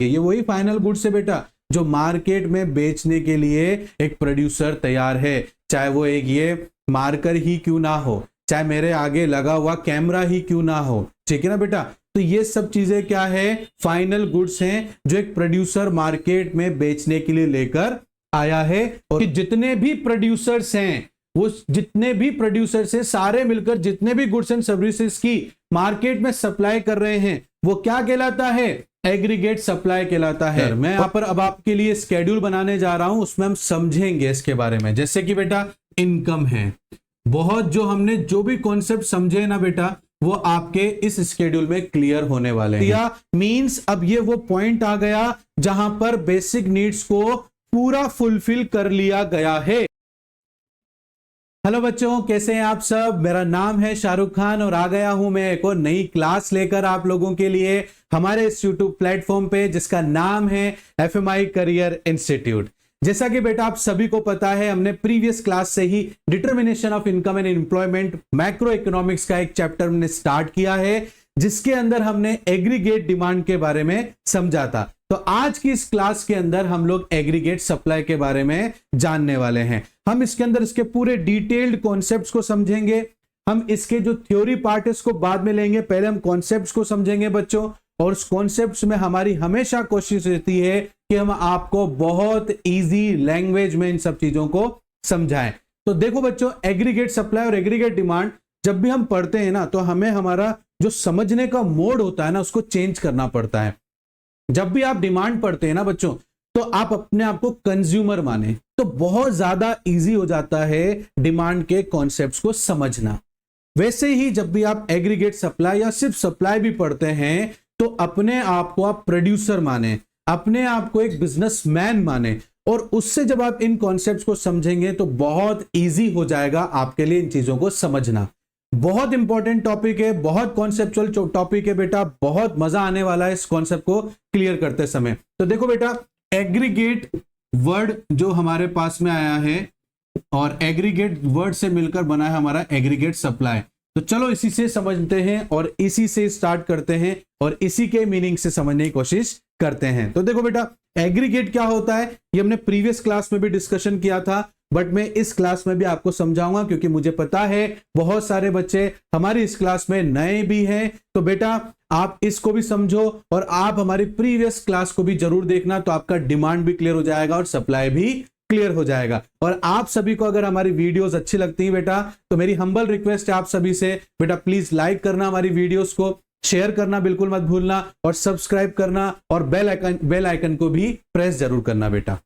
ये वही final goods है बेटा जो मार्केट में बेचने के लिए एक प्रोड्यूसर तैयार है, चाहे वो एक ये मार्कर ही क्यों ना हो, चाहे मेरे आगे लगा हुआ कैमरा ही क्यों ना हो, ठीक है ना बेटा। तो ये सब चीजें क्या है, फाइनल गुड्स हैं जो एक प्रोड्यूसर मार्केट में बेचने के लिए लेकर आया है। और जितने भी प्रोड्यूसर्स हैं, वो जितने भी प्रोड्यूसर्स हैं, सारे मिलकर जितने भी गुड्स एंड सर्विसेज की मार्केट में सप्लाई कर रहे हैं, वो क्या कहलाता है, एग्रीगेट सप्लाई कहलाता है। मैं यहाँ पर अब आपके लिए स्केड्यूल बनाने जा रहा हूं, उसमें हम समझेंगे इसके बारे में। जैसे कि बेटा इनकम है, बहुत जो हमने जो भी कॉन्सेप्ट समझे ना बेटा, वो आपके इस स्केड्यूल में क्लियर होने वाले हैं। या मींस अब ये वो पॉइंट आ गया जहां पर बेसिक नीड्स को पूरा फुलफिल कर लिया गया है। हेलो बच्चों, कैसे हैं आप सब। मेरा नाम है शाहरुख खान और आ गया हूं मैं एक और नई क्लास लेकर आप लोगों के लिए हमारे इस यूट्यूब प्लेटफॉर्म पे, जिसका नाम है FMI करियर इंस्टीट्यूट। जैसा कि बेटा आप सभी को पता है, हमने प्रीवियस क्लास से ही determination of income and employment macro economics का एक चैप्टर हमने स्टार्ट किया है, जिसके अंदर हमने एग्रीगेट डिमांड के बारे में समझा था। तो आज की इस क्लास के अंदर हम लोग एग्रीगेट सप्लाई के बारे में जानने वाले हैं। हम इसके अंदर इसके पूरे डिटेल्ड कॉन्सेप्ट्स को समझेंगे। हम इसके जो थ्योरी पार्ट है इसको बाद में लेंगे, पहले हम कॉन्सेप्ट्स को समझेंगे बच्चों। और उस कॉन्सेप्ट्स में हमारी हमेशा कोशिश रहती है कि हम आपको बहुत इजी लैंग्वेज में इन सब चीजों को समझाएं। तो देखो बच्चों, एग्रीगेट सप्लाई और एग्रीगेट डिमांड जब भी हम पढ़ते हैं ना, तो हमें हमारा जो समझने का मोड होता है ना, उसको चेंज करना पड़ता है। जब भी आप डिमांड पढ़ते हैं ना बच्चों, तो आप अपने आप को कंज्यूमर माने, तो बहुत ज्यादा इजी हो जाता है डिमांड के कॉन्सेप्ट्स को समझना। वैसे ही जब भी आप एग्रीगेट सप्लाई या सिर्फ सप्लाई भी पढ़ते हैं, तो अपने आप को आप प्रोड्यूसर माने, अपने आप को एक बिजनेसमैन माने, और उससे जब आप इन कॉन्सेप्ट्स को समझेंगे तो बहुत इजी हो जाएगा आपके लिए इन चीजों को समझना। बहुत इंपॉर्टेंट टॉपिक है, बहुत कॉन्सेप्चुअल टॉपिक है बेटा, बहुत मजा आने वाला है इस कॉन्सेप्ट को क्लियर करते समय। तो देखो बेटा, एग्रीगेट वर्ड जो हमारे पास में आया है, और एग्रीगेट वर्ड से मिलकर बना है हमारा एग्रीगेट सप्लाई। तो चलो इसी से समझते हैं और इसी से स्टार्ट करते हैं और इसी के मीनिंग से समझने की कोशिश करते हैं। तो देखो बेटा, एग्रीगेट क्या होता है ये हमने प्रीवियस क्लास में भी डिस्कशन किया था, बट मैं इस क्लास में भी आपको समझाऊंगा, क्योंकि मुझे पता है बहुत सारे बच्चे हमारी इस क्लास में नए भी हैं। तो बेटा आप इसको भी समझो और आप हमारी प्रीवियस क्लास को भी जरूर देखना, तो आपका डिमांड भी क्लियर हो जाएगा और सप्लाई भी क्लियर हो जाएगा। और आप सभी को अगर हमारी वीडियोस अच्छी लगती हैं बेटा, तो मेरी हम्बल रिक्वेस्ट है आप सभी से, बेटा प्लीज लाइक करना हमारी वीडियोस को, शेयर करना बिल्कुल मत भूलना, और सब्सक्राइब करना, और बेल आइकन को भी प्रेस जरूर करना बेटा।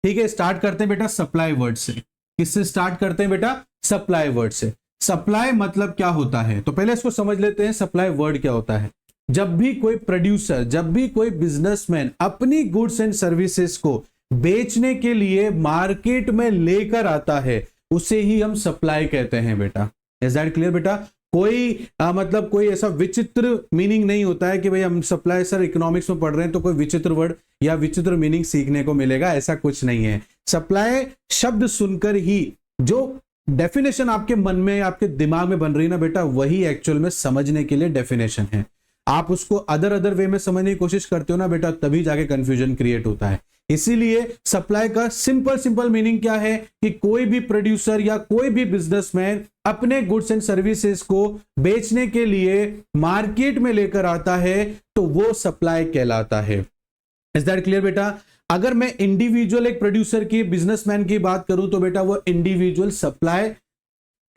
ठीक है, स्टार्ट करते हैं बेटा सप्लाई वर्ड से। किससे स्टार्ट करते हैं बेटा? सप्लाई वर्ड से। सप्लाई मतलब क्या होता है, तो पहले इसको समझ लेते हैं सप्लाई वर्ड क्या होता है। जब भी कोई प्रोड्यूसर, जब भी कोई बिजनेसमैन अपनी गुड्स एंड सर्विसेज को बेचने के लिए मार्केट में लेकर आता है, उसे ही हम सप्लाई कहते हैं बेटा। इज दैट क्लियर बेटा? कोई मतलब कोई ऐसा विचित्र मीनिंग नहीं होता है कि भाई हम सप्लाई, सर इकोनॉमिक्स में पढ़ रहे हैं तो कोई विचित्र वर्ड या विचित्र मीनिंग सीखने को मिलेगा, ऐसा कुछ नहीं है। सप्लाई शब्द सुनकर ही जो डेफिनेशन आपके मन में, आपके दिमाग में बन रही ना बेटा, वही एक्चुअल में समझने के लिए डेफिनेशन है। आप उसको अदर वे में समझने की कोशिश करते हो ना बेटा, तभी जाके कंफ्यूजन क्रिएट होता है। इसीलिए सप्लाई का सिंपल मीनिंग क्या है कि कोई भी प्रोड्यूसर या कोई भी बिजनेसमैन अपने गुड्स एंड सर्विसेज को बेचने के लिए मार्केट में लेकर आता है, तो वो सप्लाई कहलाता है। इज दैट क्लियर बेटा? अगर मैं इंडिविजुअल एक प्रोड्यूसर की, बिजनेसमैन की बात करूं, तो बेटा वो इंडिविजुअल सप्लाई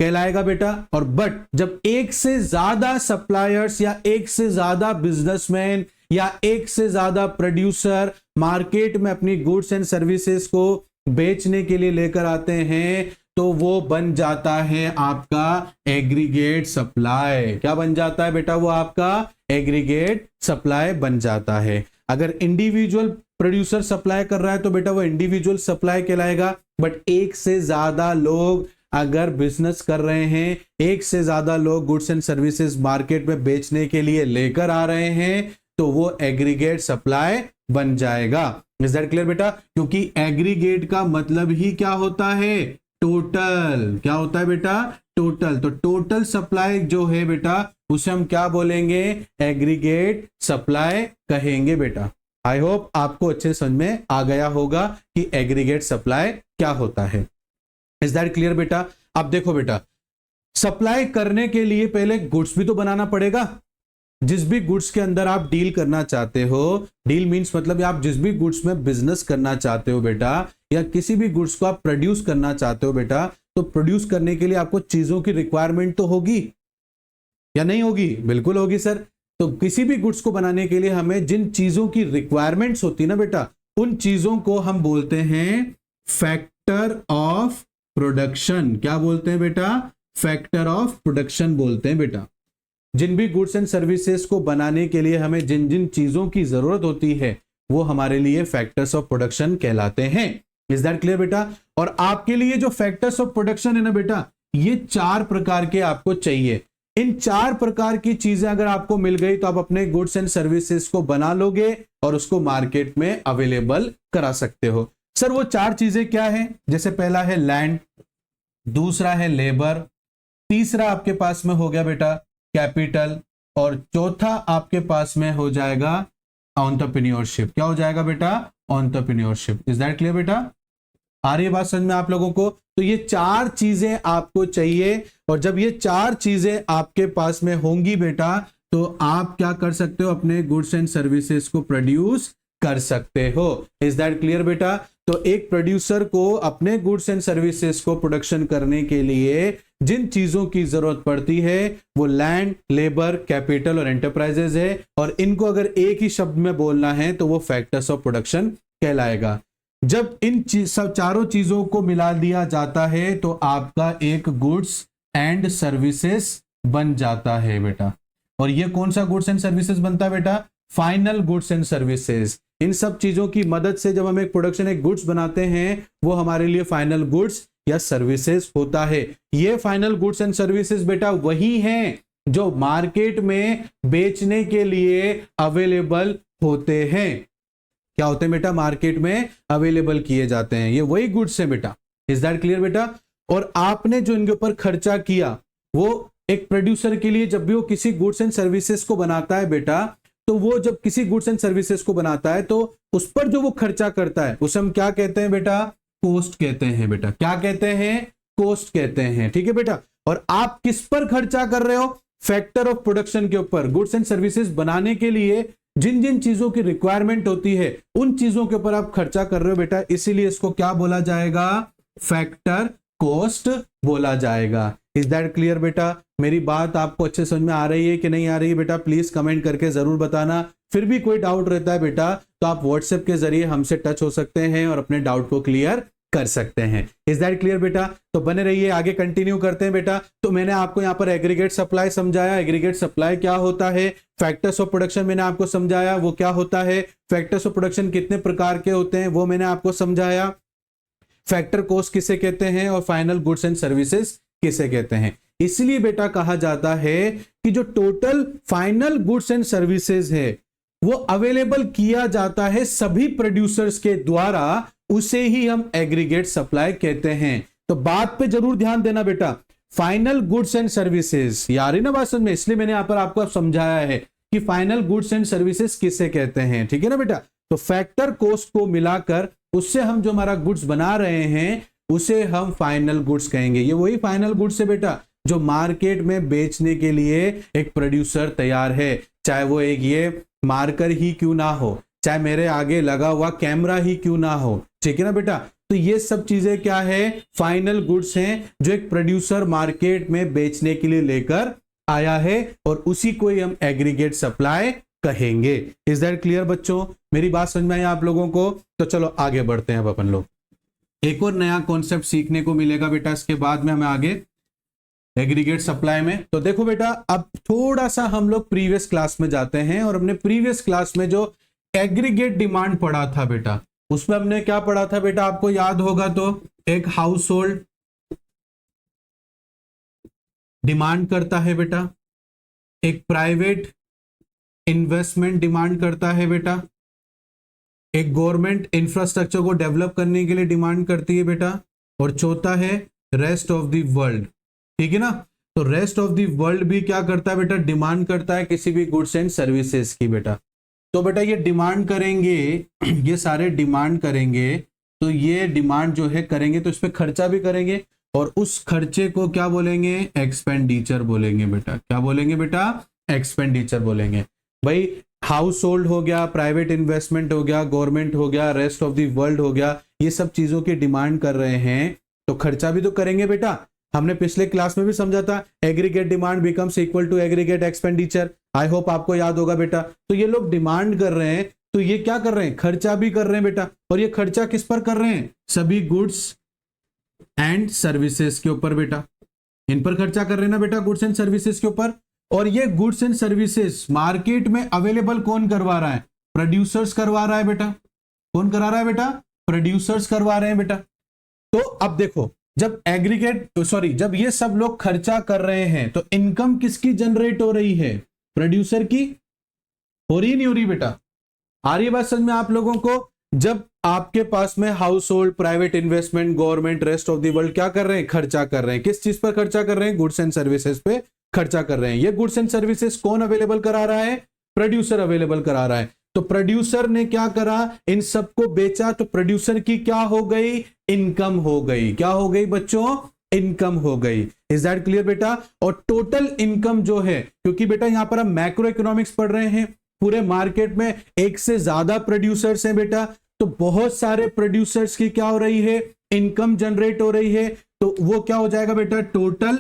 कहलाएगा बेटा। और बट जब एक से ज्यादा सप्लायर्स या एक से ज्यादा बिजनेसमैन या एक से ज्यादा प्रोड्यूसर मार्केट में अपनी गुड्स एंड सर्विसेज को बेचने के लिए लेकर आते हैं, तो वो बन जाता है आपका एग्रीगेट सप्लाई। क्या बन जाता है बेटा? वो आपका एग्रीगेट सप्लाई बन जाता है। अगर इंडिविजुअल प्रोड्यूसर सप्लाई कर रहा है तो बेटा वो इंडिविजुअल सप्लाई कहलाएगा। बट एक से ज्यादा लोग अगर बिजनेस कर रहे हैं, एक से ज्यादा लोग गुड्स एंड सर्विसेज मार्केट में बेचने के लिए लेकर आ रहे हैं, तो वो एग्रीगेट सप्लाई बन जाएगा। इज दैट क्लियर बेटा? क्योंकि एग्रीगेट का मतलब ही क्या होता है? टोटल। क्या होता है बेटा? टोटल। तो टोटल सप्लाई जो है बेटा, उसे हम क्या बोलेंगे? एग्रीगेट सप्लाई कहेंगे बेटा। आई होप आपको अच्छे समझ में आ गया होगा कि एग्रीगेट सप्लाई क्या होता है। इज दैट क्लियर बेटा? अब देखो बेटा, सप्लाई करने के लिए पहले गुड्स भी तो बनाना पड़ेगा। जिस भी गुड्स के अंदर आप डील करना चाहते हो, डील मींस मतलब आप जिस भी गुड्स में बिजनेस करना चाहते हो बेटा, या किसी भी गुड्स को आप प्रोड्यूस करना चाहते हो बेटा, तो प्रोड्यूस करने के लिए आपको चीजों की रिक्वायरमेंट तो होगी या नहीं होगी? बिल्कुल होगी सर। तो किसी भी गुड्स को बनाने के लिए हमें जिन चीजों की रिक्वायरमेंट्स होती है ना बेटा, उन चीजों को हम बोलते हैं फैक्टर ऑफ प्रोडक्शन। क्या बोलते हैं बेटा? फैक्टर ऑफ प्रोडक्शन बोलते हैं बेटा। जिन भी गुड्स एंड सर्विसेज को बनाने के लिए हमें जिन जिन चीजों की जरूरत होती है, वो हमारे लिए फैक्टर्स ऑफ प्रोडक्शन कहलाते हैं। इज दैट क्लियर बेटा? और आपके लिए जो फैक्टर्स ऑफ प्रोडक्शन है ना बेटा, ये 4 प्रकार के आपको चाहिए। इन 4 प्रकार की चीजें अगर आपको मिल गई तो आप अपने गुड्स एंड सर्विसेज को बना लोगे और उसको मार्केट में अवेलेबल करा सकते हो। सर वो 4 चीजें क्या है? जैसे पहला है लैंड, दूसरा है लेबर, तीसरा आपके पास में हो गया बेटा कैपिटल, और चौथा आपके पास में हो जाएगा एंटरप्रेन्योरशिप। क्या हो जाएगा बेटा? एंटरप्रेन्योरशिप। इज दैट क्लियर बेटा? आ रही है बात समझ में आप लोगों को? तो ये 4 चीजें आपको चाहिए, और जब ये 4 चीजें आपके पास में होंगी बेटा, तो आप क्या कर सकते हो? अपने गुड्स एंड सर्विसेज को प्रोड्यूस कर सकते हो। इज दैट क्लियर बेटा? तो एक प्रोड्यूसर को अपने गुड्स एंड सर्विसेज को प्रोडक्शन करने के लिए जिन चीजों की जरूरत पड़ती है वो लैंड, लेबर, कैपिटल और एंटरप्राइजेज है, और इनको अगर एक ही शब्द में बोलना है तो वो फैक्टर्स ऑफ प्रोडक्शन कहलाएगा। जब इन सब चारों चीजों को मिला दिया जाता है तो आपका एक गुड्स एंड सर्विसेज बन जाता है बेटा। और ये कौन सा गुड्स एंड सर्विसेज बनता है बेटा? Final goods and services. इन सब चीजों की मदद से जब हम एक प्रोडक्शन, एक गुड्स बनाते हैं, वो हमारे लिए फाइनल गुड्स या सर्विसेज होता है। ये फाइनल गुड्स एंड सर्विसेज बेटा वही हैं जो मार्केट में बेचने के लिए अवेलेबल होते हैं। क्या होते हैं बेटा? मार्केट में अवेलेबल किए जाते हैं, ये वही गुड्स है बेटा। इज दैट क्लियर बेटा? और आपने जो इनके ऊपर खर्चा किया, वो एक प्रोड्यूसर के लिए जब भी वो किसी गुड्स एंड सर्विसेज को बनाता है बेटा, तो वो जब किसी गुड्स एंड सर्विसेज को बनाता है तो उस पर जो वो खर्चा करता है उसे हम क्या कहते हैं बेटा? कॉस्ट कहते हैं बेटा। क्या कहते हैं? कॉस्ट कहते हैं। ठीक है बेटा? और आप किस पर खर्चा कर रहे हो? फैक्टर ऑफ प्रोडक्शन के ऊपर। गुड्स एंड सर्विसेज बनाने के लिए जिन जिन चीजों की रिक्वायरमेंट होती है उन चीजों के ऊपर आप खर्चा कर रहे हो बेटा, इसीलिए इसको क्या बोला जाएगा? फैक्टर कॉस्ट बोला जाएगा। इज दैट क्लियर बेटा? मेरी बात आपको अच्छे समझ में आ रही है कि नहीं आ रही है बेटा? प्लीज कमेंट करके जरूर बताना। फिर भी कोई डाउट रहता है बेटा तो आप व्हाट्सएप के जरिए हमसे टच हो सकते हैं और अपने डाउट को क्लियर कर सकते हैं। इज दैट क्लियर बेटा? तो बने रहिए, आगे कंटिन्यू करते हैं बेटा। तो मैंने आपको यहाँ पर एग्रीगेट सप्लाई समझाया। एग्रीगेट सप्लाई क्या होता है? फैक्टर्स ऑफ प्रोडक्शन मैंने आपको समझाया, वो क्या होता है? फैक्टर्स ऑफ प्रोडक्शन कितने प्रकार के होते हैं वो मैंने आपको समझाया। फैक्टर कॉस्ट किसे कहते हैं और फाइनल गुड्स एंड सर्विसेज किसे कहते हैं। इसलिए बेटा कहा जाता है कि जो total final goods and services है वो अवेलेबल किया जाता है सभी प्रोड्यूसर्स के द्वारा, उसे ही हम एग्रीगेट सप्लाई कहते हैं। तो बात पे जरूर ध्यान देना बेटा, फाइनल गुड्स एंड सर्विसेज, यार ही ना बात समझ में, इसलिए मैंने यहां पर आपको समझाया है कि फाइनल गुड्स एंड सर्विसेज किसे कहते हैं। ठीक है ना बेटा? तो फैक्टर कॉस्ट को मिलाकर उससे हम जो हमारा गुड्स बना रहे हैं उसे हम फाइनल गुड्स कहेंगे। ये वही फाइनल गुड्स है बेटा जो मार्केट में बेचने के लिए एक प्रोड्यूसर तैयार है, चाहे वो एक ये मार्कर ही क्यों ना हो, चाहे मेरे आगे लगा हुआ कैमरा ही क्यों ना हो। ठीक है ना बेटा? तो ये सब चीजें क्या है? फाइनल गुड्स हैं जो एक प्रोड्यूसर मार्केट में बेचने के लिए लेकर आया है, और उसी को ही हम एग्रीगेट सप्लाई कहेंगे। इज दैट क्लियर बच्चों? मेरी बात समझ में आई आप लोगों को? तो चलो आगे बढ़ते हैं। अब अपन लोग एक और नया कॉन्सेप्ट सीखने को मिलेगा बेटा इसके बाद में हमें आगे एग्रीगेट सप्लाई में। तो देखो बेटा, अब थोड़ा सा हम लोग प्रीवियस क्लास में जाते हैं, और हमने प्रीवियस क्लास में जो एग्रीगेट डिमांड पढ़ा था बेटा, उसमें हमने क्या पढ़ा था बेटा? आपको याद होगा तो एक हाउस होल्ड डिमांड करता है बेटा, एक प्राइवेट इन्वेस्टमेंट डिमांड करता है बेटा, एक गवर्नमेंट इंफ्रास्ट्रक्चर को डेवलप करने के लिए डिमांड करती है बेटा, और चौथा है रेस्ट ऑफ द वर्ल्ड। ठीक है ना? तो रेस्ट ऑफ द वर्ल्ड भी क्या करता है बेटा? डिमांड करता है किसी भी गुड्स एंड सर्विसेज की बेटा। तो बेटा ये डिमांड करेंगे, ये सारे डिमांड करेंगे, तो ये डिमांड जो है करेंगे तो इस पे खर्चा भी करेंगे, और उस खर्चे को क्या बोलेंगे, एक्सपेंडिचर बोलेंगे बेटा। क्या बोलेंगे बेटा, एक्सपेंडिचर बोलेंगे। भाई हाउस होल्ड हो गया, प्राइवेट इन्वेस्टमेंट हो गया, गवर्नमेंट हो गया, रेस्ट ऑफ द वर्ल्ड हो गया, ये सब चीजों की डिमांड कर रहे हैं तो खर्चा भी तो करेंगे बेटा। हमने पिछले क्लास में भी समझा था, aggregate demand becomes equal to aggregate expenditure. I hope आपको याद होगा बेटा। तो ये लोग डिमांड कर रहे हैं तो ये क्या कर रहे हैं, खर्चा भी कर रहे हैं बेटा। और ये खर्चा किस पर कर रहे हैं, सभी गुड्स एंड सर्विसेज के ऊपर बेटा। इन पर खर्चा कर रहे हैं ना बेटा, गुड्स एंड सर्विसेज के ऊपर। और ये गुड्स एंड सर्विसेज मार्केट में अवेलेबल कौन करवा रहा है, प्रोड्यूसर्स करवा रहा है बेटा। कौन करा रहा है बेटा, प्रोड्यूसर्स करवा रहे हैं बेटा। तो अब देखो, जब जब ये सब लोग खर्चा कर रहे हैं तो इनकम किसकी जनरेट हो रही है, प्रोड्यूसर की। हो रही नहीं हो रही बेटा, आ रही बात समझ में आप लोगों को। जब आपके पास में house hold, private investment, government, rest of the world क्या कर रहे हैं, खर्चा कर रहे हैं। किस चीज पर खर्चा कर रहे हैं, गुड्स एंड सर्विसेज पे खर्चा कर रहे हैं। ये गुड्स एंड सर्विसेज कौन अवेलेबल करा रहा है, प्रोड्यूसर अवेलेबल करा रहा है। तो प्रोड्यूसर ने क्या करा, इन सबको बेचा, तो प्रोड्यूसर की क्या हो गई, इनकम हो गई। क्या हो गई बच्चों, इनकम हो गई। इज दैट क्लियर बेटा। और टोटल इनकम जो है, क्योंकि बेटा यहां पर हम मैक्रो इकोनॉमिक्स पढ़ रहे हैं, पूरे मार्केट में एक से ज्यादा प्रोड्यूसर्स हैं बेटा, तो बहुत सारे प्रोड्यूसर्स की क्या हो रही है, इनकम जनरेट हो रही है। तो वो क्या हो जाएगा बेटा, टोटल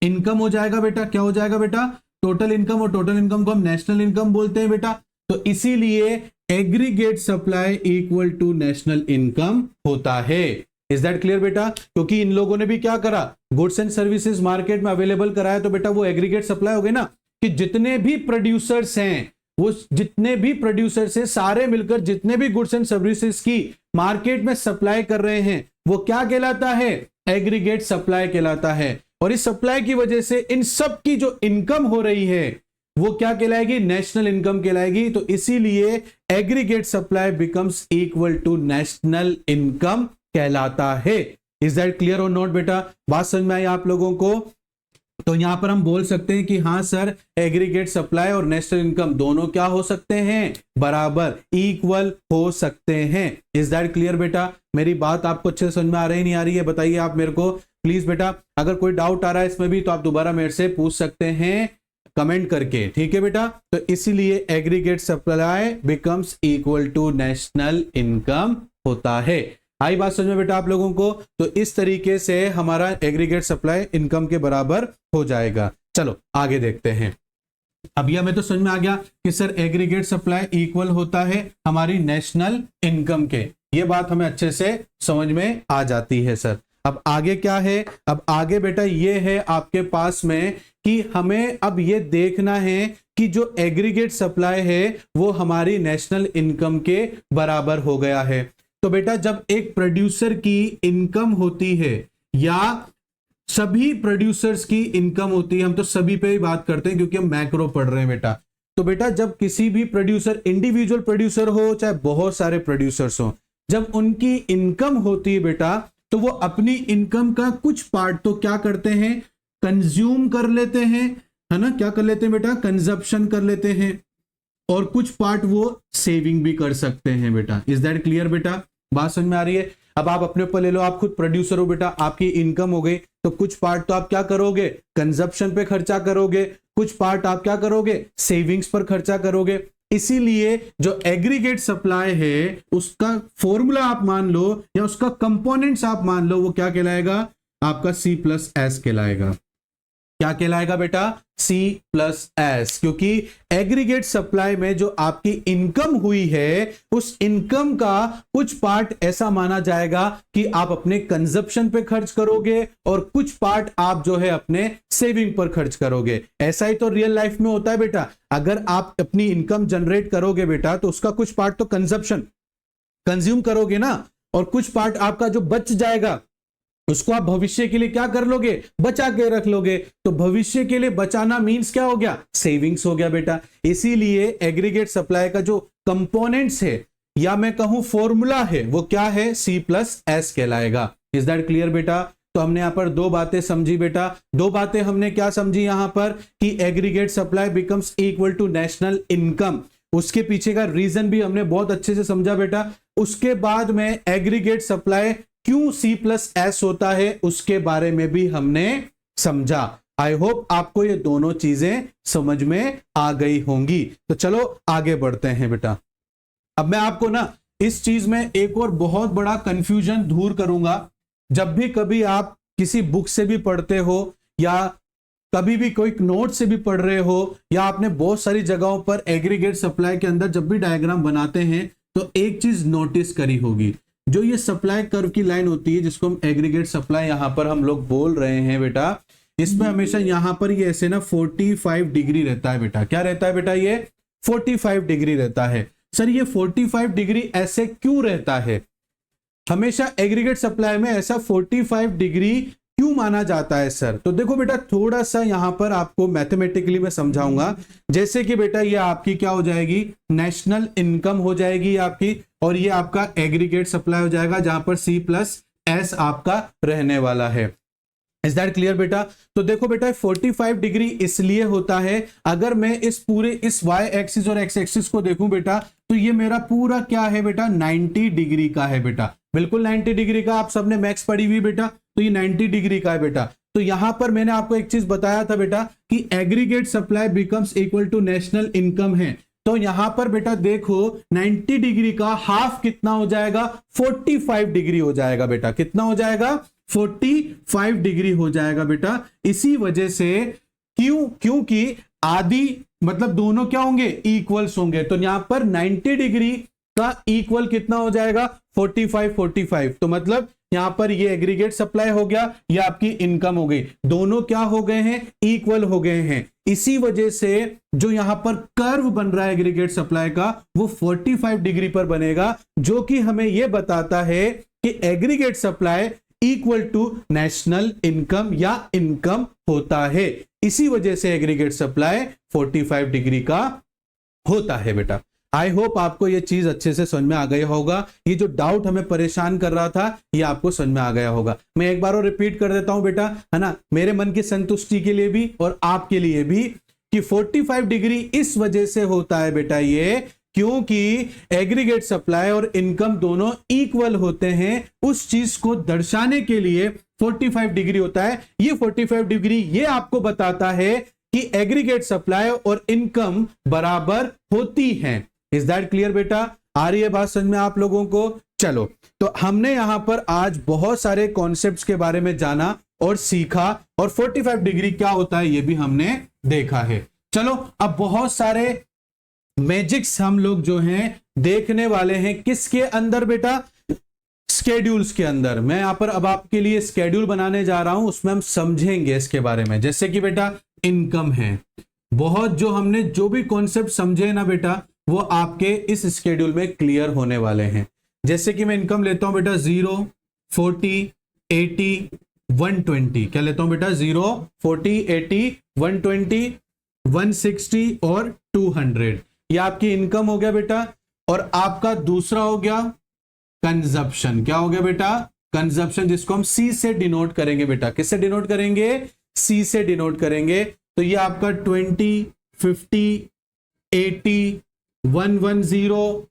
इनकम हो जाएगा बेटा। क्या हो जाएगा बेटा, टोटल इनकम। और टोटल इनकम को हम नेशनल इनकम बोलते हैं बेटा। तो इसीलिए aggregate supply equal to national income होता है। इज दैट क्लियर बेटा। क्योंकि इन लोगों ने भी क्या करा, गुड्स एंड सर्विसेज मार्केट में अवेलेबल कराया, तो बेटा वो एग्रीगेट सप्लाई हो गई ना, कि जितने भी प्रोड्यूसर्स हैं, वो जितने भी प्रोड्यूसर्स हैं, सारे मिलकर जितने भी गुड्स एंड सर्विसेज की मार्केट में सप्लाई कर रहे हैं, वो क्या कहलाता है, एग्रीगेट सप्लाई कहलाता है। और इस सप्लाई की वजह से इन सब की जो इनकम हो रही है वो क्या कहलाएगी, नेशनल इनकम कहलाएगी। तो इसीलिए aggregate supply becomes equal to national income कहलाता है। इज दैट क्लियर और नॉट बेटा, बात समझ में आई आप लोगों को। तो यहां पर हम बोल सकते हैं कि हाँ सर, एग्रीगेट सप्लाई और नेशनल इनकम दोनों क्या हो सकते हैं, बराबर, इक्वल हो सकते हैं। इज दैट क्लियर बेटा। मेरी बात आपको अच्छे से समझ में आ रही नहीं आ रही है, बताइए आप मेरे को प्लीज बेटा। अगर कोई डाउट आ रहा है इसमें भी तो आप दोबारा मेरे से पूछ सकते हैं कमेंट करके, ठीक है बेटा। तो इसीलिए aggregate supply becomes equal to national income होता है। आई बात समझ में बेटा आप लोगों को। तो इस तरीके से हमारा एग्रीगेट सप्लाई इनकम के बराबर हो जाएगा। चलो आगे देखते हैं। अब यह हमें तो समझ में आ गया कि सर एग्रीगेट सप्लाई इक्वल होता है हमारी नेशनल इनकम के। ये बात हमें अच्छे से समझ में आ जाती है सर। अब आगे क्या है, अब आगे बेटा ये है आपके पास में कि हमें अब ये देखना है कि जो एग्रीगेट सप्लाई है वो हमारी नेशनल इनकम के बराबर हो गया है। तो बेटा जब एक प्रोड्यूसर की इनकम होती है या सभी प्रोड्यूसर्स की इनकम होती है, हम तो सभी पे ही बात करते हैं क्योंकि हम मैक्रो पढ़ रहे हैं बेटा। तो बेटा जब किसी भी प्रोड्यूसर, इंडिविजुअल प्रोड्यूसर हो चाहे बहुत सारे प्रोड्यूसर्स हो, जब उनकी इनकम होती है बेटा, तो वो अपनी इनकम का कुछ पार्ट तो क्या करते हैं, कंज्यूम कर लेते हैं, है ना। क्या कर लेते हैं बेटा, कंजप्शन कर लेते हैं, और कुछ पार्ट वो सेविंग भी कर सकते हैं बेटा। इज दैट क्लियर बेटा, बात समझ में आ रही है। अब आप अपने ऊपर ले लो, आप खुद प्रोड्यूसर हो बेटा, आपकी इनकम हो गई, तो कुछ पार्ट तो आप क्या करोगे, कंजप्शन पे खर्चा करोगे, कुछ पार्ट आप क्या करोगे, सेविंग्स पर खर्चा करोगे। इसीलिए जो एग्रीगेट सप्लाई है उसका फॉर्मूला आप मान लो या उसका कंपोनेंट्स आप मान लो, वो क्या कहलाएगा, आपका C+S कहलाएगा। क्या कहलाएगा बेटा, C+S। क्योंकि एग्रीगेट सप्लाई में जो आपकी इनकम हुई है उस इनकम का कुछ पार्ट ऐसा माना जाएगा कि आप अपने कंजप्शन पे खर्च करोगे और कुछ पार्ट आप जो है अपने सेविंग पर खर्च करोगे। ऐसा ही तो रियल लाइफ में होता है बेटा। अगर आप अपनी इनकम जनरेट करोगे बेटा तो उसका कुछ पार्ट तो कंज्यूम करोगे ना, और कुछ पार्ट आपका जो बच जाएगा उसको आप भविष्य के लिए क्या कर लोगे, बचा के रख लोगे। तो भविष्य के लिए बचाना मींस क्या हो गया, सेविंग्स हो गया बेटा। इसीलिए एग्रीगेट सप्लाई का जो कंपोनेंट्स है या मैं कहूं फॉर्मूला है वो क्या है, C+S कहलाएगा। इज दैट क्लियर बेटा। तो हमने यहां पर दो बातें समझी बेटा। दो बातें हमने क्या समझी यहां पर कि aggregate supply becomes equal to national income. उसके पीछे का रीजन भी हमने बहुत अच्छे से समझा बेटा। उसके बाद में एग्रीगेट सप्लाई क्यों C+S होता है उसके बारे में भी हमने समझा। आई होप आपको ये दोनों चीजें समझ में आ गई होंगी। तो चलो आगे बढ़ते हैं बेटा। अब मैं आपको ना इस चीज में एक और बहुत बड़ा कंफ्यूजन दूर करूंगा। जब भी कभी आप किसी बुक से भी पढ़ते हो या कभी भी कोई नोट से भी पढ़ रहे हो या आपने बहुत सारी जगहों पर एग्रीगेट सप्लाई के अंदर जब भी डायग्राम बनाते हैं तो एक चीज नोटिस करी होगी, जो ये सप्लाई कर्व की लाइन होती है जिसको हम एग्रीगेट सप्लाई यहां पर हम लोग बोल रहे हैं बेटा, इसमें हमेशा यहां पर ये ऐसे ना 45 डिग्री रहता है बेटा। क्या रहता है बेटा? ये 45 डिग्री रहता है। सर ये 45 डिग्री ऐसे क्यों रहता है? हमेशा एग्रीगेट सप्लाई में ऐसा 45 डिग्री क्यों माना जाता है सर? तो देखो बेटा, थोड़ा सा यहां पर आपको मैथमेटिकली मैं समझाऊंगा। जैसे कि बेटा ये आपकी क्या हो जाएगी, नेशनल इनकम हो जाएगी आपकी, और ये आपका एग्रीगेट सप्लाई हो जाएगा जहां पर C+S आपका रहने वाला है। इज दैट क्लियर बेटा? तो देखो बेटा 45 डिग्री इसलिए होता है, अगर मैं इस पूरे इस y एक्सिस और x एक्सिस को देखूं बेटा तो ये मेरा पूरा क्या है बेटा, 90 डिग्री का है बेटा। बिल्कुल 90 डिग्री का, आप सबने मैथ्स पढ़ी हुई बेटा, तो ये 90 डिग्री का है बेटा। तो यहां पर मैंने आपको एक चीज बताया था बेटा कि aggregate supply becomes equal to national income है। तो यहां पर बेटा देखो 90 डिग्री का हाफ कितना हो जाएगा, 45 डिग्री हो जाएगा बेटा। कितना हो जाएगा? 45 डिग्री हो जाएगा बेटा। इसी वजह से क्योंकि आधी मतलब दोनों क्या होंगे, इक्वल्स होंगे। तो यहां पर 90 डिग्री का इक्वल कितना हो जाएगा, 45। तो मतलब यहां पर ये एग्रीगेट सप्लाई हो गया, ये आपकी इनकम हो गई, दोनों क्या हो गए हैं, इक्वल हो गए हैं। इसी वजह से जो यहां पर कर्व बन रहा है एग्रीगेट सप्लाई का वो 45 डिग्री पर बनेगा, जो कि हमें यह बताता है कि aggregate supply equal to national income या इनकम होता है। इसी वजह से एग्रीगेट सप्लाई 45 डिग्री का होता है बेटा। आई होप आपको यह चीज अच्छे से समझ में आ गया होगा। ये जो डाउट हमें परेशान कर रहा था ये आपको समझ में आ गया होगा। मैं एक बार और रिपीट कर देता हूं बेटा, है ना, मेरे मन की संतुष्टि के लिए भी और आपके लिए भी, कि 45 डिग्री इस वजह से होता है बेटा ये क्योंकि एग्रीगेट सप्लाई और इनकम दोनों इक्वल होते हैं। उस चीज को दर्शाने के लिए 45 डिग्री होता है। ये 45 डिग्री ये आपको बताता है कि एग्रीगेट सप्लाई और इनकम बराबर होती हैं। इज दैट क्लियर बेटा? आ रही है बात समझ में आप लोगों को? चलो, तो हमने यहां पर आज बहुत सारे कॉन्सेप्ट्स के बारे में जाना और सीखा, और 45 डिग्री क्या होता है ये भी हमने देखा है। चलो अब बहुत सारे मैजिक्स हम लोग जो हैं देखने वाले हैं किसके अंदर बेटा, स्केड्यूल्स के अंदर। मैं यहां पर अब आपके लिए स्केड्यूल बनाने जा रहा हूं, उसमें हम समझेंगे इसके बारे में। जैसे कि बेटा इनकम है, बहुत जो हमने जो भी कॉन्सेप्ट समझे ना बेटा वो आपके इस स्केड्यूल में क्लियर होने वाले हैं। जैसे कि मैं इनकम लेता हूं बेटा 0, 40, 80, 120। क्या लेता हूं बेटा? 0, 40, 80, 120, 160 और 200। ये आपकी इनकम हो गया बेटा। और आपका दूसरा हो गया कंजप्शन। क्या हो गया बेटा? कंजप्शन, जिसको हम C से डिनोट करेंगे बेटा। किससे डिनोट करेंगे? C से डिनोट करेंगे। तो ये आपका 20, 50, 80, 110,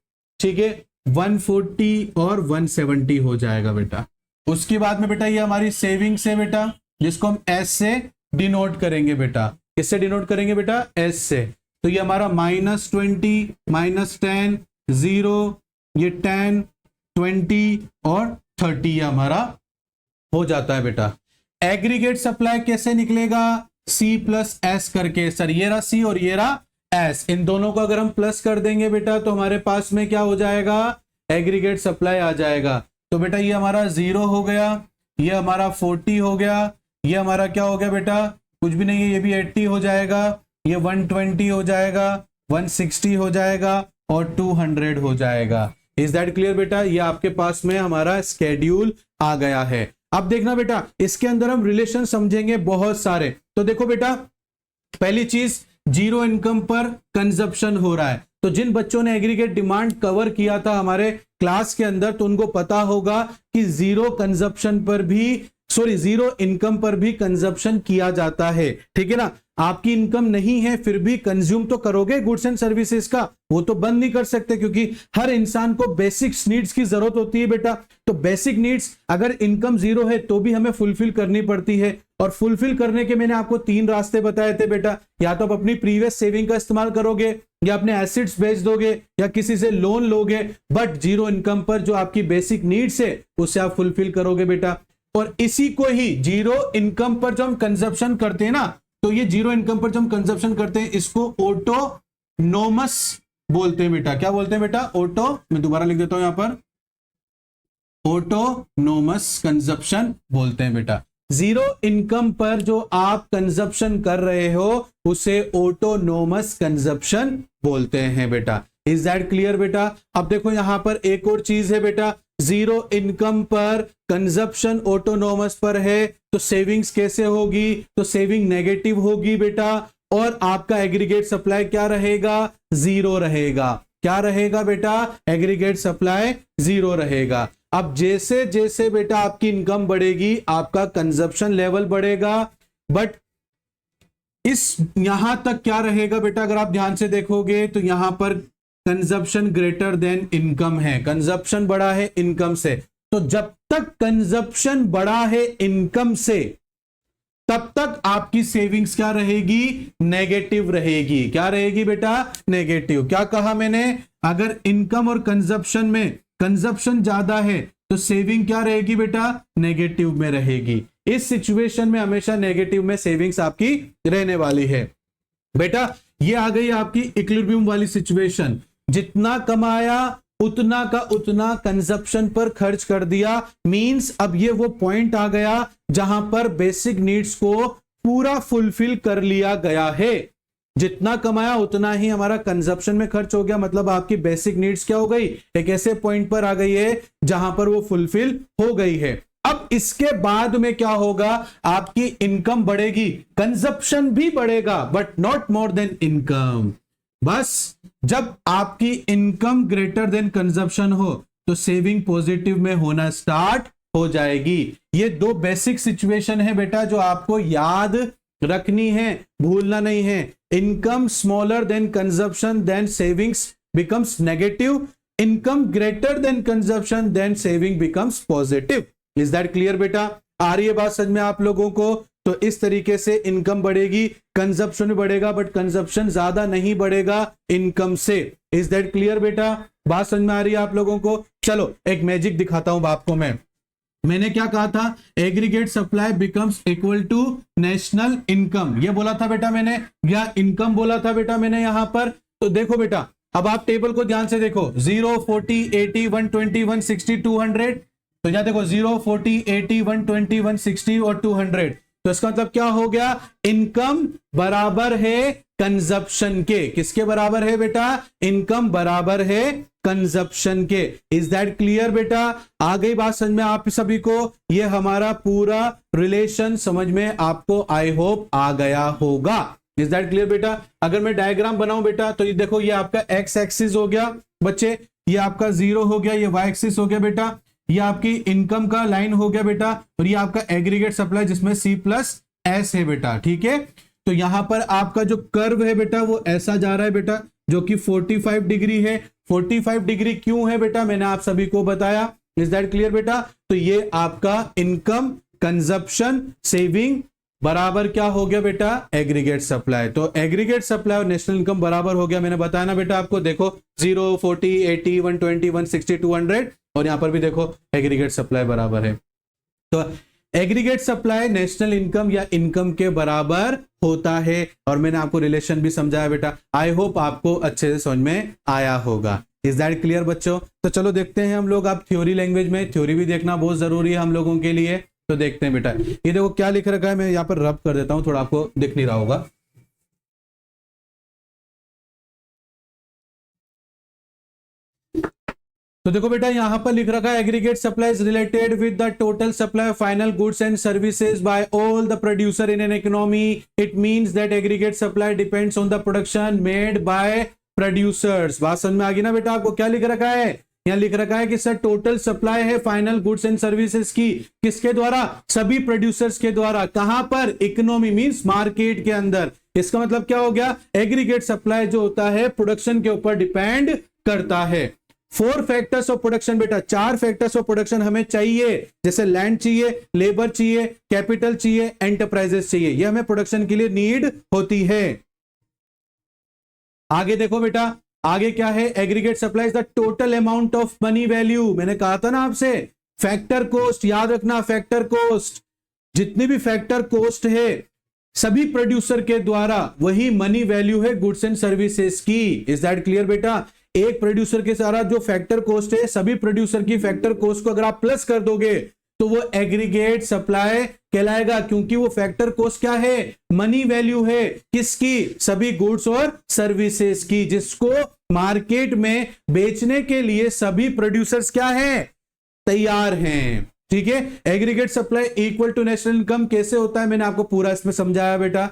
ठीक है, 140 और 170 हो जाएगा बेटा। उसके बाद में बेटा ये हमारी सेविंग्स है बेटा, जिसको हम S से डिनोट करेंगे बेटा। किससे डिनोट करेंगे बेटा? S से। तो ये हमारा -20, -10, 0, ये 10, 20 और 30 ये हमारा हो जाता है बेटा। एग्रीगेट सप्लाई कैसे निकलेगा? C+S करके। सर ये रहा C और ये रहा S, इन दोनों को अगर हम प्लस कर देंगे बेटा तो हमारे पास में क्या हो जाएगा? एग्रीगेट सप्लाई आ जाएगा। तो बेटा ये हमारा 0 हो गया, ये हमारा 40 हो गया, ये हमारा क्या हो गया बेटा? कुछ भी नहीं है, ये भी 80 हो जाएगा, ये 120 हो जाएगा, 160 हो जाएगा और 200 हो जाएगा। इज दैट क्लियर बेटा? ये आपके पास में हमारा स्केड्यूल आ गया है। अब देखना बेटा इसके अंदर हम रिलेशन समझेंगे बहुत सारे। तो देखो बेटा पहली चीज, जीरो इनकम पर कंजप्शन हो रहा है। तो जिन बच्चों ने एग्रीगेट डिमांड कवर किया था हमारे क्लास के अंदर तो उनको पता होगा कि जीरो कंजप्शन पर भी जीरो इनकम पर भी कंजप्शन किया जाता है, ठीक है ना। आपकी इनकम नहीं है फिर भी कंज्यूम तो करोगे गुड्स एंड सर्विसेज का, वो तो बंद नहीं कर सकते क्योंकि हर इंसान को बेसिक नीड्स की जरूरत होती है बेटा। तो बेसिक नीड्स अगर इनकम जीरो है तो भी हमें फुलफिल करनी पड़ती है, और फुलफिल करने के मैंने आपको 3 रास्ते बताए थे बेटा। या तो आप अपनी प्रीवियस सेविंग का इस्तेमाल करोगे, या अपने एसेट्स बेच दोगे, या किसी से लोन लोगे, बट जीरो इनकम पर जो आपकी बेसिक नीड्स है उसे आप फुलफिल करोगे बेटा। और इसी को ही जीरो इनकम पर जो हम कंजप्शन करते हैं ना, तो ये जीरो इनकम पर जो हम कंजप्शन करते हैं इसको ऑटोनोमस बोलते हैं बेटा। क्या बोलते हैं बेटा? मैं दोबारा लिख देता हूं यहां पर, ऑटोनोमस कंजप्शन बोलते हैं बेटा। जीरो इनकम पर जो आप कंजप्शन कर रहे हो उसे ऑटोनोमस कंजप्शन बोलते हैं बेटा। इज दैट क्लियर बेटा? अब देखो यहां पर एक और चीज है बेटा, जीरो इनकम पर कंजप्शन ऑटोनोमस पर है तो सेविंग्स कैसे होगी? तो सेविंग नेगेटिव होगी बेटा, और आपका एग्रीगेट सप्लाई क्या रहेगा? जीरो रहेगा। क्या रहेगा बेटा? एग्रीगेट सप्लाई जीरो रहेगा। अब जैसे जैसे बेटा आपकी इनकम बढ़ेगी आपका कंजप्शन लेवल बढ़ेगा, बट इस यहां तक क्या रहेगा बेटा? अगर आप ध्यान से देखोगे तो यहां पर कंजप्शन ग्रेटर देन इनकम है, कंजप्शन बड़ा है इनकम से। तो जब तक कंजप्शन बड़ा है इनकम से तब तक आपकी सेविंग्स क्या रहेगी? नेगेटिव रहेगी। क्या रहेगी बेटा? नेगेटिव। क्या कहा मैंने? अगर इनकम और कंजप्शन में कंजप्शन ज्यादा है तो सेविंग क्या रहेगी बेटा? नेगेटिव में रहेगी। इस सिचुएशन में हमेशा नेगेटिव में सेविंग्स आपकी रहने वाली है बेटा। ये आ गई आपकी इक्विलिब्रियम वाली सिचुएशन। जितना कमाया उतना का उतना कंजप्शन पर खर्च कर दिया, मींस अब ये वो पॉइंट आ गया जहां पर बेसिक नीड्स को पूरा फुलफिल कर लिया गया है। जितना कमाया उतना ही हमारा कंजप्शन में खर्च हो गया, मतलब आपकी बेसिक नीड्स क्या हो गई? एक ऐसे पॉइंट पर आ गई है जहां पर वो फुलफिल हो गई है। अब इसके बाद में क्या होगा? आपकी इनकम बढ़ेगी, कंजप्शन भी बढ़ेगा, but not more than income. बस जब आपकी इनकम ग्रेटर देन कंजप्शन हो तो सेविंग पॉजिटिव में होना स्टार्ट हो जाएगी। ये दो बेसिक सिचुएशन है बेटा जो आपको याद रखनी है, भूलना नहीं है। Income smaller than consumption then savings becomes negative, income greater than consumption then saving becomes positive. Is that clear बेटा? आ रही है बात समझ में आप लोगों को? तो इस तरीके से इनकम बढ़ेगी, कंजप्शन भी बढ़ेगा, बट कंजप्शन ज्यादा नहीं बढ़ेगा इनकम से। इज दैट क्लियर बेटा? बात समझ में आ रही है आप लोगों को? चलो एक मैजिक दिखाता हूं आपको मैंने क्या कहा था? Aggregate supply becomes equal to national income, ये बोला था बेटा मैंने, या इनकम बोला था बेटा मैंने यहां पर। तो देखो बेटा अब आप टेबल को ध्यान से देखो, 0, 40, 80, 120, 160, 200। तो यहां देखो 0, 40, 80, 120, 160 और 200। तो इसका मतलब क्या हो गया? इनकम बराबर है कंजप्शन के। किसके बराबर है बेटा? इनकम बराबर है कंजप्शन के। इज दैट क्लियर बेटा? आ गई बात समझ में आप सभी को? ये हमारा पूरा रिलेशन समझ में आपको आई होप आ गया होगा। इज दैट क्लियर बेटा? अगर मैं डायग्राम बनाऊं बेटा तो ये देखो, ये आपका एक्स एक्सिस हो गया बच्चे, ये आपका 0 हो गया, ये वाई एक्सिस हो गया बेटा, ये आपकी इनकम का लाइन हो गया बेटा, और ये आपका एग्रीगेट सप्लाई जिसमें C+S है बेटा। ठीक है, तो यहां पर आपका जो कर्व है बेटा वो ऐसा जा रहा है बेटा, जो कि 45 डिग्री है। 45 डिग्री क्यों है बेटा? मैंने आप सभी को बताया। इज दैट क्लियर बेटा? तो ये आपका इनकम, कंजप्शन, सेविंग बराबर क्या हो गया बेटा? Aggregate supply. तो एग्रीगेट सप्लाई और नेशनल इनकम बराबर हो गया। मैंने बताया ना बेटा आपको, देखो 0, 40, 80, 120, 160, 200, और यहां पर भी देखो एग्रीगेट सप्लाई बराबर है। तो एग्रीगेट सप्लाई नेशनल इनकम या इनकम के बराबर होता है, और मैंने आपको रिलेशन भी समझाया बेटा। आई होप आपको अच्छे से समझ में आया होगा। इज दैट क्लियर बच्चों? तो चलो देखते हैं हम लोग, आप थ्योरी लैंग्वेज में, थ्योरी भी देखना बहुत जरूरी है हम लोगों के लिए। तो देखते हैं बेटा, ये देखो क्या लिख रखा है, मैं यहाँ पर रब कर देता हूं, थोड़ा आपको दिख नहीं रहा होगा। तो देखो बेटा यहां पर लिख रखा है, aggregate supply is related with the total supply of final goods and services by all the producer in an economy. It means that aggregate supply depends on the production made by producers. बात समझ में आ गई ना बेटा आपको? क्या लिख रखा है? यहां लिख रखा है कि सर टोटल सप्लाई है फाइनल गुड्स एंड सर्विसेज की, किसके द्वारा? सभी प्रोड्यूसर्स के द्वारा। कहां पर? इकोनॉमी मींस मार्केट के अंदर। इसका मतलब क्या हो गया, एग्रीगेट सप्लाई जो होता है प्रोडक्शन के ऊपर डिपेंड करता है। 4 फैक्टर्स ऑफ प्रोडक्शन बेटा, 4 फैक्टर्स ऑफ प्रोडक्शन हमें चाहिए, जैसे लैंड चाहिए, लेबर चाहिए, कैपिटल चाहिए, एंटरप्राइजेस चाहिए, ये हमें प्रोडक्शन के लिए नीड होती है। आगे देखो बेटा, आगे क्या है, aggregate supply is the total amount of money value. मैंने कहा था ना आपसे, फैक्टर कोस्ट याद रखना, फैक्टर कोस्ट, जितनी भी फैक्टर कोस्ट है सभी प्रोड्यूसर के द्वारा, वही मनी वैल्यू है गुड्स एंड सर्विसेज की। इज दैट क्लियर बेटा? एक प्रोड्यूसर के सारा जो फैक्टर कोस्ट है, सभी प्रोड्यूसर की फैक्टर कोस्ट को अगर आप प्लस कर दोगे तो वो एग्रीगेट सप्लाई कहलाएगा, क्योंकि वो फैक्टर कोस्ट क्या है, मनी वैल्यू है, किसकी, सभी गुड्स और सर्विसेज की, जिसको मार्केट में बेचने के लिए सभी प्रोड्यूसर्स क्या है, तैयार हैं। ठीक है, aggregate supply equal to national income कैसे होता है, मैंने आपको पूरा इसमें समझाया बेटा।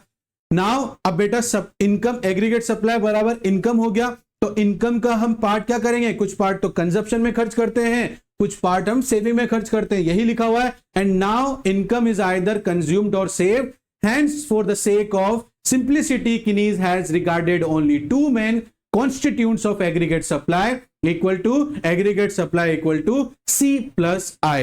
नाउ अब बेटा सब इनकम, एग्रीगेट सप्लाई बराबर इनकम हो गया, तो इनकम का हम पार्ट क्या करेंगे, कुछ पार्ट तो कंजप्शन में खर्च करते हैं, कुछ पार्ट हम सेविंग में खर्च करते हैं, यही लिखा हुआ है। And now income is either consumed or saved, hence for the sake of simplicity Keynes has regarded only 2 main constituents of aggregate supply equal to aggregate supply equal to C plus I।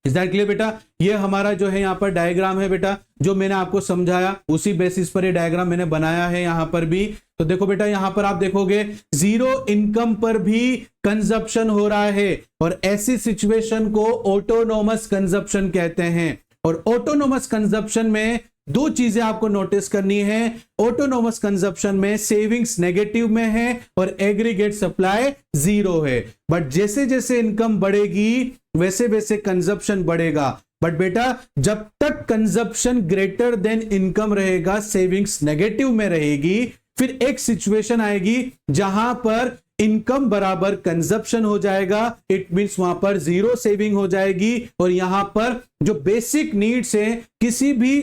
Is that clear बेटा? ये हमारा जो है यहाँ पर diagram है बेटा, जो मैंने आपको समझाया उसी बेसिस पर ये डायग्राम मैंने बनाया है यहाँ पर भी। तो देखो बेटा, यहाँ पर आप देखोगे जीरो इनकम पर भी कंजप्शन हो रहा है, और ऐसी सिचुएशन को ऑटोनोमस कंजप्शन कहते हैं। और ऑटोनोमस कंजप्शन में 2 चीजें आपको नोटिस करनी है, ऑटोनोमस कंजप्शन में सेविंग्स नेगेटिव में है और एग्रीगेट सप्लाई 0 है। बट जैसे जैसे इनकम बढ़ेगी वैसे वैसे कंजप्शन बढ़ेगा। बट बेटा, जब तक कंजप्शन ग्रेटर देन इनकम रहेगा, सेविंग्स नेगेटिव में रहेगी, फिर एक सिचुएशन आएगी जहां पर इनकम बराबर कंजप्शन हो जाएगा, इट मींस वहां पर 0 सेविंग हो जाएगी, और यहां पर जो बेसिक नीड्स है किसी भी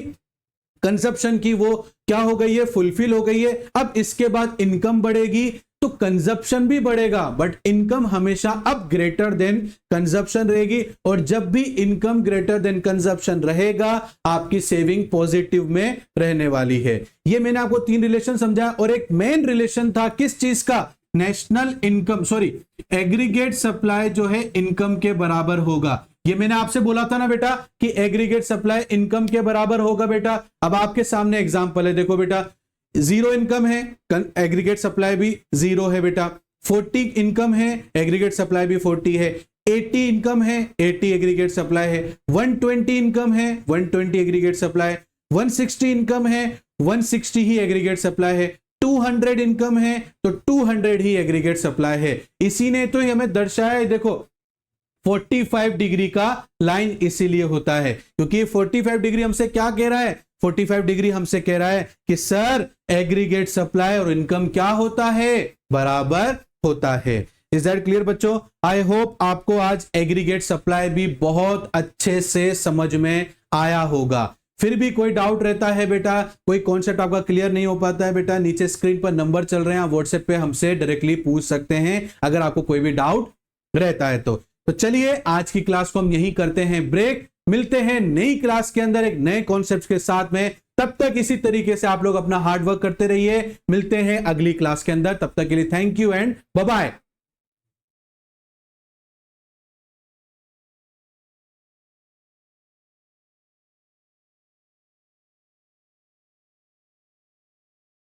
कंजप्शन की, वो क्या हो गई है, फुलफिल हो गई है। अब इसके बाद इनकम बढ़ेगी तो कंजप्शन भी बढ़ेगा, बट इनकम हमेशा अब ग्रेटर देन कंजप्शन रहेगी, और जब भी इनकम ग्रेटर देन कंजप्शन रहेगा आपकी सेविंग पॉजिटिव में रहने वाली है। ये मैंने आपको 3 रिलेशन समझाया, और एक मेन रिलेशन था किस चीज का, national income, sorry aggregate supply जो है इनकम के बराबर होगा। ये मैंने आपसे बोला था ना बेटा कि एग्रीगेट सप्लाई इनकम के बराबर होगा बेटा। अब आपके सामने एग्जांपल है, देखो बेटा, 0 इनकम है, एग्रीगेट सप्लाई भी 0 है बेटा। 40 इनकम है, एग्रीगेट सप्लाई भी 40 है। 80 इनकम है, 80 एग्रीगेट सप्लाई है। 120 इनकम है, 120 एग्रीगेट सप्लाई। 160 इनकम है, 160 ही एग्रीगेट सप्लाई है। 200 इनकम है तो 200 ही एग्रीगेट सप्लाई है। इसी ने तो हमें दर्शाया है, देखो 45 डिग्री का लाइन इसीलिए होता है क्योंकि 45 डिग्री हमसे क्या कह रहा है, 45 डिग्री हमसे कह रहा है कि सर एग्रीगेट सप्लाई और इनकम क्या होता है, बराबर होता है। इज दैट क्लियर बच्चों? आई होप आपको आज एग्रीगेट सप्लाई भी बहुत अच्छे से समझ में आया होगा। फिर भी कोई डाउट रहता है बेटा, कोई कॉन्सेप्ट आपका क्लियर नहीं हो पाता है बेटा, नीचे स्क्रीन पर नंबर चल रहे हैं, आप व्हाट्सएप पे हमसे डायरेक्टली पूछ सकते हैं अगर आपको कोई भी डाउट रहता है तो चलिए आज की क्लास को हम यही करते हैं ब्रेक। मिलते हैं नई क्लास के अंदर एक नए कॉन्सेप्ट के साथ में, तब तक इसी तरीके से आप लोग अपना हार्ड वर्क करते रहिए। मिलते हैं अगली क्लास के अंदर, तब तक के लिए thank you and bye bye.